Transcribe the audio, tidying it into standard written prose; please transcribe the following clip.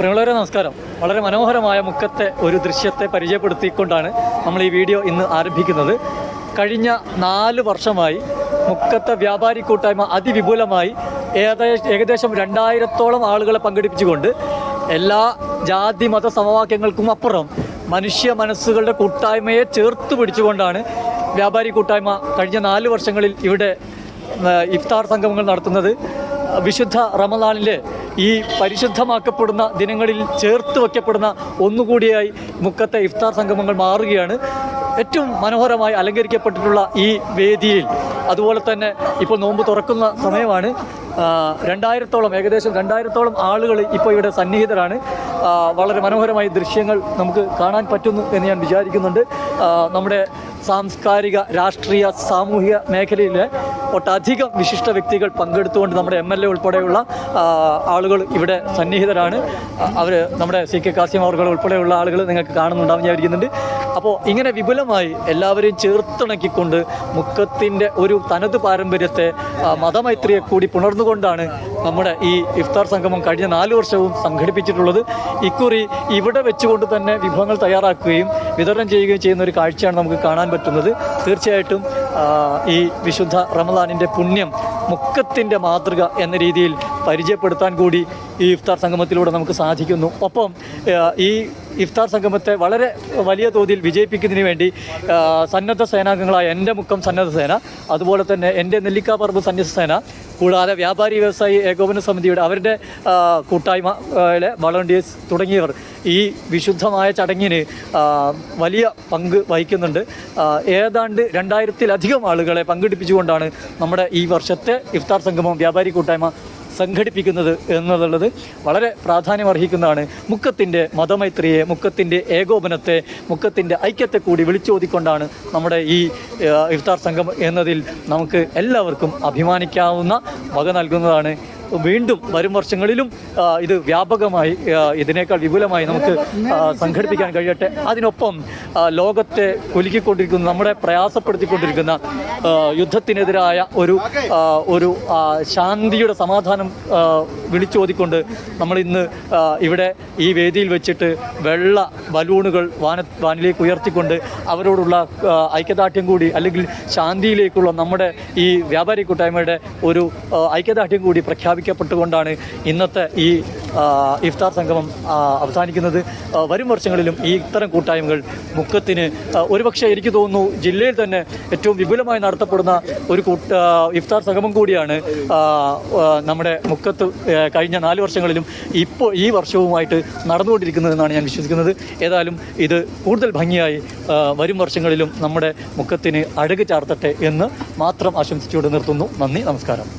പ്രിയമുള്ളവരെ നമസ്കാരം. വളരെ മനോഹരമായ മുക്കത്തെ ഒരു ദൃശ്യത്തെ പരിചയപ്പെടുത്തിക്കൊണ്ടാണ് നമ്മൾ ഈ വീഡിയോ ഇന്ന് ആരംഭിക്കുന്നത്. കഴിഞ്ഞ 4 വർഷമായി മുക്കത്തെ വ്യാപാരി കൂട്ടായ്മ അതിവിപുലമായി ഏകദേശം 2000-ഓളം ആളുകളെ പങ്കെടുപ്പിച്ചുകൊണ്ട് എല്ലാ ജാതി മത സമവാക്യങ്ങൾക്കും അപ്പുറം മനുഷ്യ മനസ്സുകളുടെ കൂട്ടായ്മയെ ചേർത്ത് പിടിച്ചുകൊണ്ടാണ് വ്യാപാരി കൂട്ടായ്മ കഴിഞ്ഞ 4 വർഷങ്ങളിൽ ഇവിടെ ഇഫ്താർ സംഗമങ്ങൾ നടത്തുന്നത്. വിശുദ്ധ റമദാനിലെ ഈ പരിശുദ്ധമാക്കപ്പെടുന്ന ദിനങ്ങളിൽ ചേർത്ത് വയ്ക്കപ്പെടുന്ന ഒന്നുകൂടിയായി മുക്കത്തെ ഇഫ്താർ സംഗമങ്ങൾ മാറുകയാണ്. ഏറ്റവും മനോഹരമായി അലങ്കരിക്കപ്പെട്ടിട്ടുള്ള ഈ വേദിയിൽ അതുപോലെ തന്നെ ഇപ്പോൾ നോമ്പ് തുറക്കുന്ന സമയമാണ്. 2000-ഓളം ഏകദേശം 2000-ഓളം ആളുകൾ ഇപ്പോൾ ഇവിടെ സന്നിഹിതരാണ്. വളരെ മനോഹരമായ ദൃശ്യങ്ങൾ നമുക്ക് കാണാൻ പറ്റുന്നു എന്ന് ഞാൻ വിചാരിക്കുന്നുണ്ട്. നമ്മുടെ സാംസ്കാരിക, രാഷ്ട്രീയ, സാമൂഹിക മേഖലയിലെ ഒട്ടധികം വിശിഷ്ട വ്യക്തികൾ പങ്കെടുത്തുകൊണ്ട് നമ്മുടെ MLA ഉൾപ്പെടെയുള്ള ആളുകൾ ഇവിടെ സന്നിഹിതരാണ്. അവർ നമ്മുടെ CK കാസിം അവർ ഉൾപ്പെടെയുള്ള ആളുകൾ നിങ്ങൾക്ക് കാണുന്നുണ്ടാവും വിചാരിക്കുന്നുണ്ട്. അപ്പോൾ ഇങ്ങനെ വിപുലമായി എല്ലാവരെയും ചേർത്തിണക്കിക്കൊണ്ട് മുക്കത്തിൻ്റെ ഒരു തനത് പാരമ്പര്യത്തെ, മതമൈത്രിയെ കൂടി പുണർന്നുകൊണ്ടാണ് നമ്മുടെ ഈ ഇഫ്താർ സംഗമം കഴിഞ്ഞ 4 വർഷവും സംഘടിപ്പിച്ചിട്ടുള്ളത്. ഇക്കുറി ഇവിടെ വെച്ചുകൊണ്ട് തന്നെ വിഭവങ്ങൾ തയ്യാറാക്കുകയും വിതരണം ചെയ്യുകയും ചെയ്യുന്ന ഒരു കാഴ്ചയാണ് നമുക്ക് കാണാൻ പറ്റുന്നത്. തീർച്ചയായിട്ടും ഈ വിശുദ്ധ റമദാനിൻ്റെ പുണ്യം, മുക്കത്തിൻ്റെ മാതൃക എന്ന രീതിയിൽ പരിചയപ്പെടുത്താൻ കൂടി ഈ ഇഫ്താർ സംഗമത്തിലൂടെ നമുക്ക് സാധിക്കുന്നു. ഒപ്പം ഈ ഇഫ്താർ സംഗമത്തെ വളരെ വലിയ തോതിൽ വിജയിപ്പിക്കുന്നതിന് വേണ്ടി സന്നദ്ധ സേനാംഗങ്ങളായ എൻ്റെ മുക്കം സന്നദ്ധ സേന, അതുപോലെ തന്നെ എൻ്റെ നെല്ലിക്കാപ്പറമ്പ് സന്നദ്ധ സേന, കൂടാതെ വ്യാപാരി വ്യവസായി ഏകോപന സമിതിയുടെ അവരുടെ കൂട്ടായ്മയിലെ വളണ്ടിയേഴ്സ് തുടങ്ങിയവർ ഈ വിശുദ്ധമായ ചടങ്ങിന് വലിയ പങ്ക് വഹിക്കുന്നുണ്ട്. ഏതാണ്ട് 2000-ലധികം ആളുകളെ പങ്കെടുപ്പിച്ചുകൊണ്ടാണ് നമ്മുടെ ഈ വർഷത്തെ ഇഫ്താർ സംഗമം വ്യാപാരി കൂട്ടായ്മ സംഘടിപ്പിക്കുന്നത് എന്നുള്ളത് വളരെ പ്രാധാന്യമർഹിക്കുന്നതാണ്. മുക്കത്തിൻ്റെ മതമൈത്രിയെ, മുക്കത്തിൻ്റെ ഏകോപനത്തെ, മുക്കത്തിൻ്റെ ഐക്യത്തെ കൂടി വിളിച്ചോതിക്കൊണ്ടാണ് നമ്മുടെ ഈ ഇഫ്താർ സംഗമം എന്നതിൽ നമുക്ക് എല്ലാവർക്കും അഭിമാനിക്കാവുന്ന വക നൽകുന്നതാണ്. വീണ്ടും വരും വർഷങ്ങളിലും ഇത് വ്യാപകമായി, ഇതിനേക്കാൾ വിപുലമായി നമുക്ക് സംഘടിപ്പിക്കാൻ കഴിയട്ടെ. അതിനൊപ്പം ലോകത്തെ കുലുക്കിക്കൊണ്ടിരിക്കുന്ന, നമ്മളെ പ്രയാസപ്പെടുത്തിക്കൊണ്ടിരിക്കുന്ന യുദ്ധത്തിനെതിരായ ഒരു ശാന്തിയുടെ സമാധാനം വിളിച്ചോതിക്കൊണ്ട് നമ്മൾ ഇന്ന് ഇവിടെ ഈ വേദിയിൽ വെച്ചിട്ട് വെള്ള ബലൂണുകൾ വാനിലേക്ക് ഉയർത്തിക്കൊണ്ട് അവരോടുള്ള ഐക്യദാർഢ്യം കൂടി, അല്ലെങ്കിൽ ശാന്തിയിലേക്കുള്ള നമ്മുടെ ഈ വ്യാപാരി കൂട്ടായ്മയുടെ ഒരു ഐക്യദാർഢ്യം കൂടി പ്രഖ്യാപിക്കപ്പെട്ടുകൊണ്ടാണ് ഇന്നത്തെ ഈ ഇഫ്താർ സംഗമം അവസാനിക്കുന്നത്. വരും വർഷങ്ങളിലും ഈ ഇത്തരം കൂട്ടായ്മകൾ മുക്കത്തിന് ഒരുപക്ഷെ എനിക്ക് തോന്നുന്നു ജില്ലയിൽ തന്നെ ഏറ്റവും വിപുലമായി നടത്തപ്പെടുന്ന ഒരു ഇഫ്താർ സംഗമം കൂടിയാണ് നമ്മുടെ മുക്കത്ത് കഴിഞ്ഞ 4 വർഷങ്ങളിലും ഇപ്പോൾ ഈ വർഷവുമായിട്ട് നടന്നുകൊണ്ടിരിക്കുന്നതെന്നാണ് ഞാൻ വിശ്വസിക്കുന്നത്. ഏതായാലും ഇത് കൂടുതൽ ഭംഗിയായി വരും വർഷങ്ങളിലും നമ്മുടെ മുക്കത്തിന് അഴക് ചാർത്തട്ടെ എന്ന് മാത്രം ആശംസിച്ചുകൊണ്ട് നിർത്തുന്നു. നന്ദി, നമസ്കാരം.